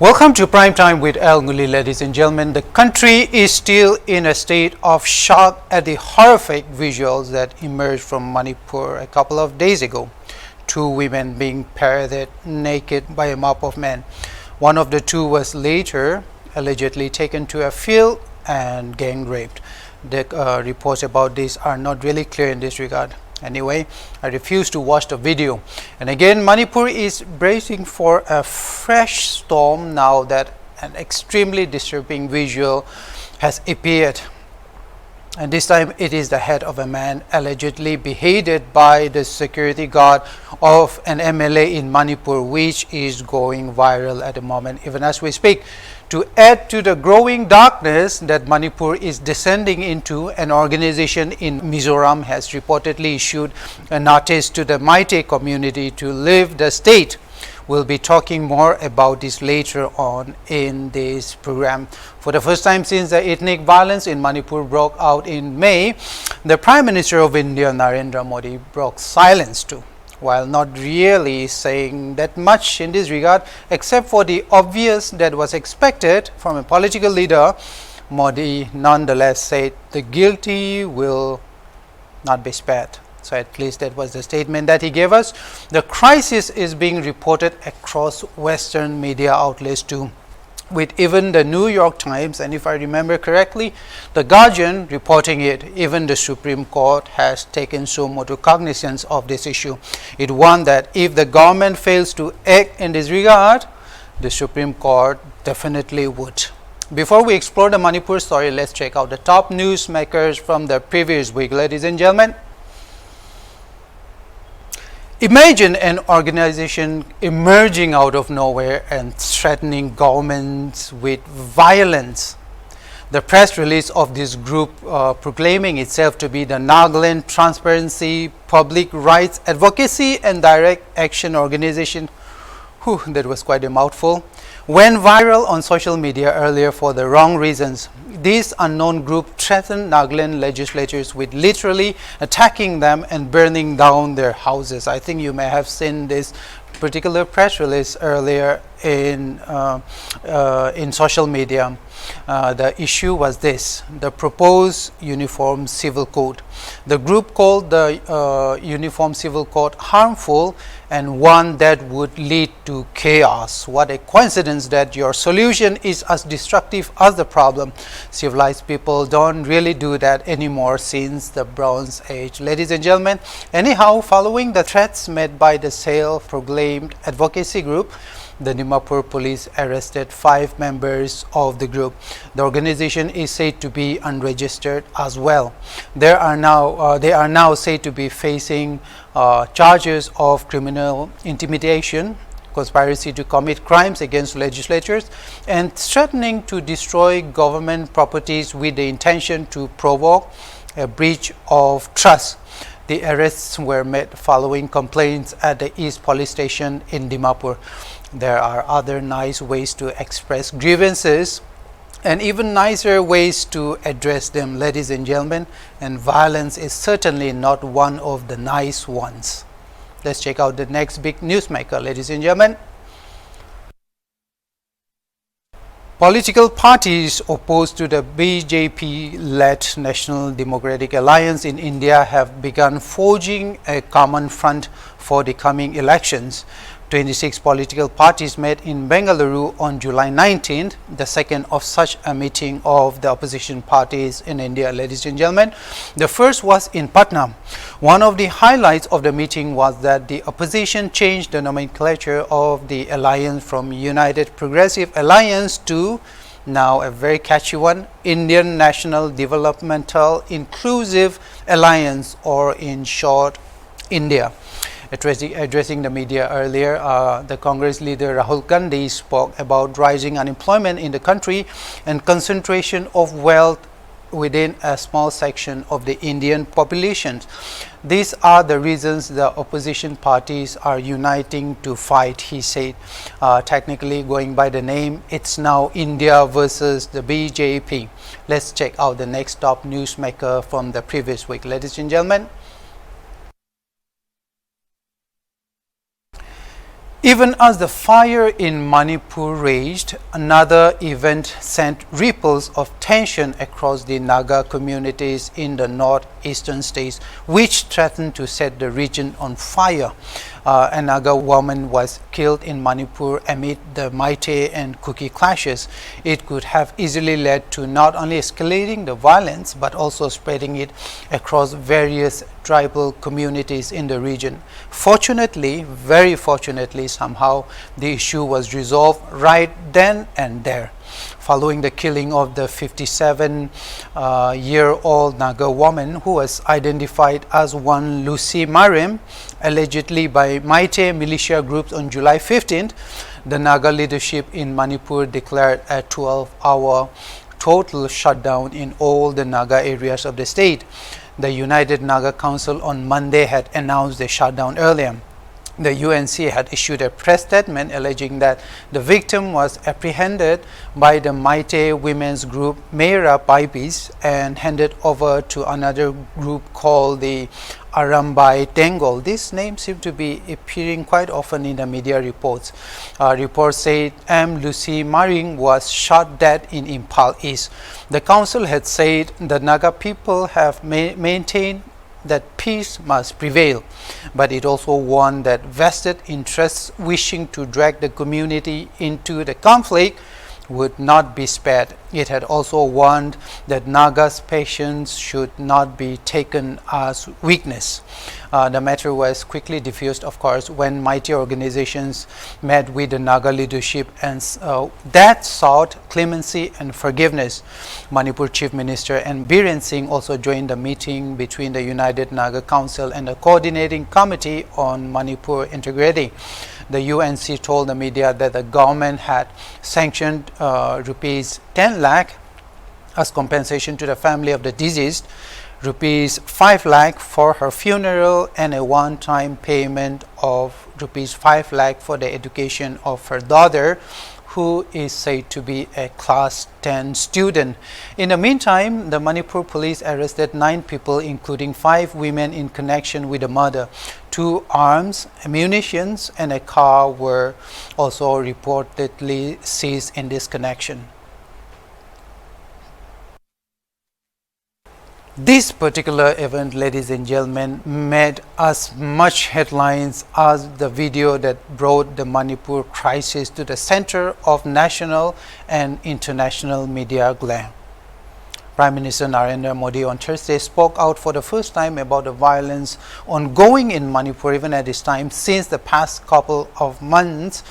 Welcome to Prime Time with Ngullie, ladies and gentlemen. The country is still in a state of shock at the horrific visuals that emerged from Manipur a couple of days ago. Two women being paraded naked by a mob of men. One of the two was later allegedly taken to a field and gang raped. The reports about this are not really clear in this regard. Anyway, I refuse to watch the video. And again, Manipur is bracing for a fresh storm now that an extremely disturbing visual has appeared. And this time it is the head of a man allegedly beheaded by the security guard of an MLA in Manipur, which is going viral at the moment, even as we speak. To add to the growing darkness that Manipur is descending into, an organization in Mizoram has reportedly issued a notice to the Meitei community to leave the state. We'll be talking more about this later on in this program. For the first time since the ethnic violence in Manipur broke out in May, the Prime Minister of India, Narendra Modi, broke silence too, while not really saying that much in this regard, except for the obvious that was expected from a political leader. Modi nonetheless said the guilty will not be spared. So at least that was the statement that he gave us. The crisis is being reported across Western media outlets too, with even the New York Times, and if I remember correctly, the Guardian reporting it. Even the Supreme Court has taken suo motu cognizance of this issue. It warned that if the government fails to act in this regard, the Supreme Court definitely would. Before we explore the Manipur story, let's check out the top newsmakers from the previous week, ladies and gentlemen. Imagine an organization emerging out of nowhere and threatening governments with violence. The press release of this group proclaiming itself to be the Nagaland Transparency, Public Rights Advocacy and Direct Action Organization, that was quite a mouthful, went viral on social media earlier for the wrong reasons. This unknown group threatened Nagaland legislators with literally attacking them and burning down their houses. I think you may have seen this particular press release earlier in social media. The issue was this: the proposed Uniform Civil Code. The group called the Uniform Civil Code harmful and one that would lead to chaos. What a coincidence that your solution is as destructive as the problem. Civilized people don't really do that anymore since the Bronze Age, ladies and gentlemen. Anyhow, following the threats made by the self-proclaimed advocacy group, the Manipur police arrested 5 members of the group. The organization is said to be unregistered as well. They are now said to be facing charges of criminal intimidation, conspiracy to commit crimes against legislators, and threatening to destroy government properties with the intention to provoke a breach of trust. The arrests were made following complaints at the East Police Station in Dimapur. There are other nice ways to express grievances and even nicer ways to address them, ladies and gentlemen, and violence is certainly not one of the nice ones. Let's check out the next big newsmaker, ladies and gentlemen. Political parties opposed to the BJP-led National Democratic Alliance in India have begun forging a common front for the coming elections. 26 political parties met in Bengaluru on July 19th, the second of such a meeting of the opposition parties in India, ladies and gentlemen. The first was in Patna. One of the highlights of the meeting was that the opposition changed the nomenclature of the alliance from United Progressive Alliance to, now a very catchy one, Indian National Developmental Inclusive Alliance, or in short, India. Addressing the media earlier, the Congress leader Rahul Gandhi spoke about rising unemployment in the country and concentration of wealth within a small section of the Indian population. These are the reasons the opposition parties are uniting to fight, he said. Technically going by the name, it's now India versus the BJP. Let's check out the next top newsmaker from the previous week, ladies and gentlemen. Even as the fire in Manipur raged, another event sent ripples of tension across the Naga communities in the northeastern states, which threatened to set the region on fire. A Naga woman was killed in Manipur amid the Meitei and Kuki clashes. It could have easily led to not only escalating the violence but also spreading it across various tribal communities in the region. Fortunately, very fortunately, somehow the issue was resolved right then and there. Following the killing of the 57-year-old Naga woman who was identified as one Lucy Marim, allegedly by Meitei militia groups on July 15th, the Naga leadership in Manipur declared a 12-hour total shutdown in all the Naga areas of the state. The United Naga Council on Monday had announced the shutdown earlier. The UNC had issued a press statement alleging that the victim was apprehended by the Meitei women's group Meira Baibis and handed over to another group called the Arambai Tengol. This name seemed to be appearing quite often in the media reports. Reports said M. Lucy Maring was shot dead in Impal East. The council had said the Naga people have maintained that peace must prevail, but it also warned that vested interests wishing to drag the community into the conflict would not be spared. It had also warned that Naga's patience should not be taken as weakness. The matter was quickly diffused, of course, when Meitei organizations met with the Naga leadership and that sought clemency and forgiveness. Manipur Chief Minister and Biren Singh also joined the meeting between the United Naga Council and the Coordinating Committee on Manipur Integrity. The UNC told the media that the government had sanctioned rupees 10 lakh as compensation to the family of the deceased, rupees 5 lakh for her funeral, and a one-time payment of rupees 5 lakh for the education of her daughter, who is said to be a class 10 student. In the meantime, the Manipur police arrested 9 people, including 5 women, in connection with the murder. 2 arms, munitions, and a car were also reportedly seized in this connection. This particular event, ladies and gentlemen, made as much headlines as the video that brought the Manipur crisis to the center of national and international media glare. Prime Minister Narendra Modi on Thursday spoke out for the first time about the violence ongoing in Manipur even at this time since the past couple of months,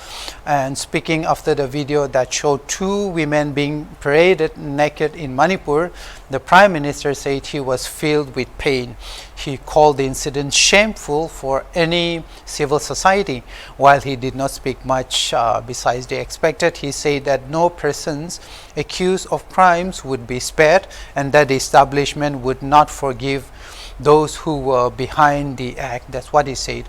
and speaking after the video that showed 2 women being paraded naked in Manipur, the Prime Minister said he was filled with pain. He called the incident shameful for any civil society. While he did not speak much besides the expected, he said that no persons accused of crimes would be spared and that the establishment would not forgive those who were behind the act. That's what he said.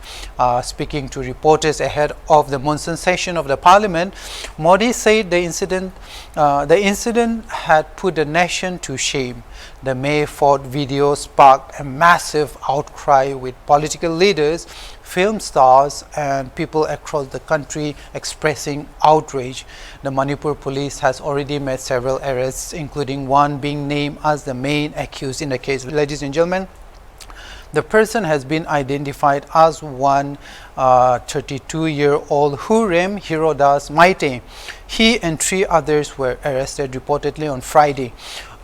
Speaking to reporters ahead of the monsoon session of the parliament, Modi said the incident had put the nation to shame. The May 4th video sparked a massive outcry, with political leaders, film stars, and people across the country expressing outrage. The Manipur police has already made several arrests, including one being named as the main accused in the case. Ladies and gentlemen, the person has been identified as one 32-year-old Hurem Hirodas Meitei. He and 3 others were arrested reportedly on Friday.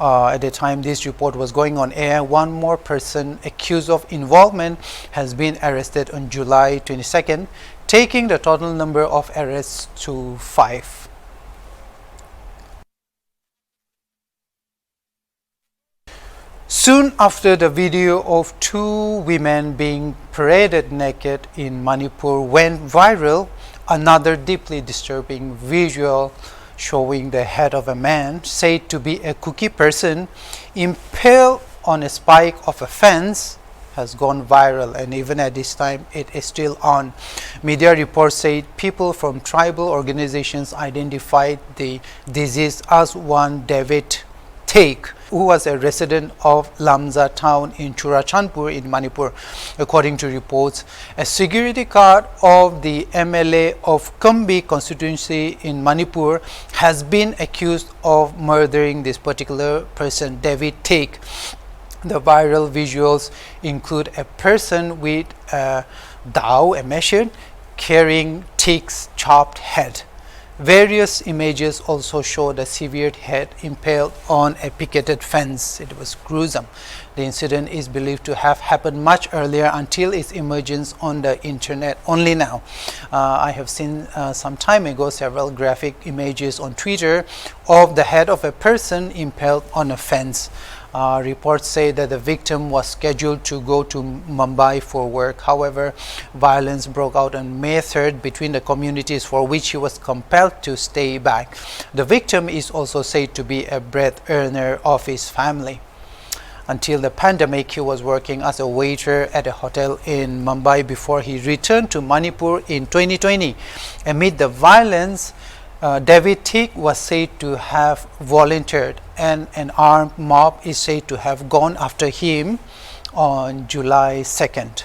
At the time this report was going on air, one more person accused of involvement has been arrested on July 22nd, taking the total number of arrests to 5. Soon after the video of 2 women being paraded naked in Manipur went viral, another deeply disturbing visual showing the head of a man said to be a Kuki person impaled on a spike of a fence has gone viral, and even at this time it is still on. Media reports said people from tribal organizations identified the disease as one David Teik, who was a resident of Lamza town in Churachandpur in Manipur. According to reports, a security guard of the MLA of Kambi constituency in Manipur has been accused of murdering this particular person, David Teik. The viral visuals include a person with a dao, a machete, carrying Teik's chopped head. Various images also show the severed head impaled on a picketed fence. It was gruesome. The incident is believed to have happened much earlier until its emergence on the internet only now. I have seen some time ago several graphic images on Twitter of the head of a person impaled on a fence. Reports say that the victim was scheduled to go to Mumbai for work. However, violence broke out on May 3rd between the communities, for which he was compelled to stay back. The victim is also said to be a bread earner of his family. Until the pandemic, he was working as a waiter at a hotel in Mumbai before he returned to Manipur in 2020. Amid the violence, David Teik was said to have volunteered, and an armed mob is said to have gone after him on July 2nd.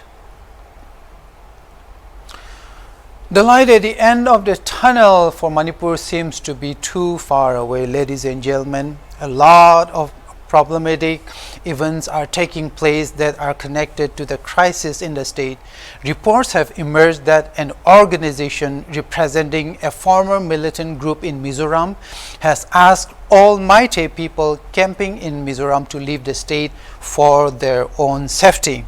The light at the end of the tunnel for Manipur seems to be too far away, ladies and gentlemen. A lot of problematic events are taking place that are connected to the crisis in the state. Reports have emerged that an organization representing a former militant group in Mizoram has asked all Meitei people camping in Mizoram to leave the state for their own safety.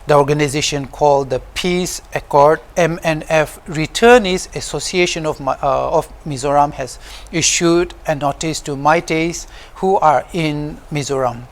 The organization, called the Peace Accord MNF Returnees Association of Mizoram, has issued a notice to Meiteis who are in Mizoram.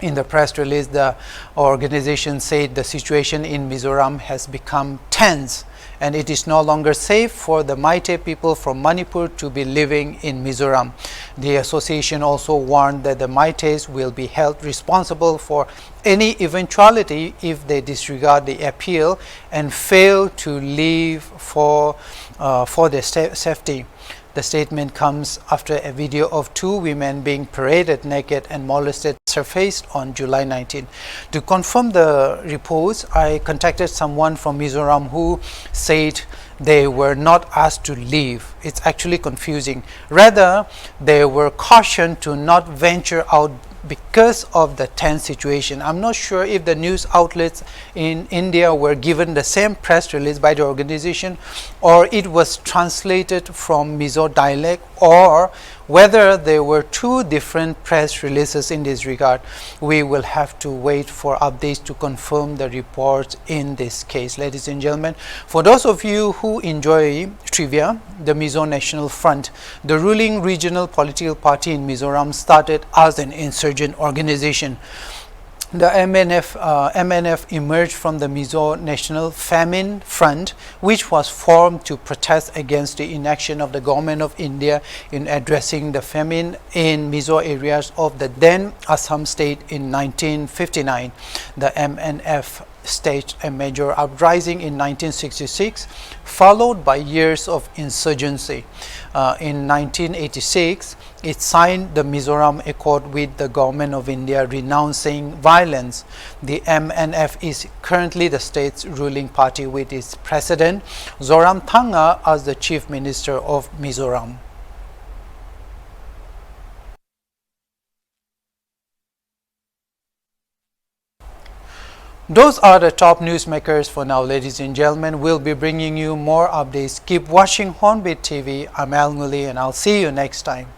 In the press release, the organization said the situation in Mizoram has become tense and it is no longer safe for the Meitei people from Manipur to be living in Mizoram. The association also warned that the Meiteis will be held responsible for any eventuality if they disregard the appeal and fail to leave for their safety. The statement comes after a video of two women being paraded naked and molested surfaced on July 19. To confirm the reports, I contacted someone from Mizoram who said they were not asked to leave. It's actually confusing. Rather, they were cautioned to not venture out because of the tense situation. I'm not sure if the news outlets in India were given the same press release by the organization, or it was translated from Mizo dialect, or whether there were two different press releases in this regard. We will have to wait for updates to confirm the reports in this case. Ladies and gentlemen, for those of you who enjoy trivia, the Mizo National Front, the ruling regional political party in Mizoram, started as an insurgent organization. The MNF emerged from the Mizo National Famine Front, which was formed to protest against the inaction of the government of India in addressing the famine in Mizo areas of the then Assam state in 1959. The MNF staged a major uprising in 1966, followed by years of insurgency. In 1986, it signed the Mizoram Accord with the government of India, renouncing violence. The MNF is currently the state's ruling party, with its president Zoramthanga as the chief minister of Mizoram. Those are the top newsmakers for now, ladies and gentlemen. We'll be bringing you more updates. Keep watching Hornbilltv. I'm Ngullie, and I'll see you next time.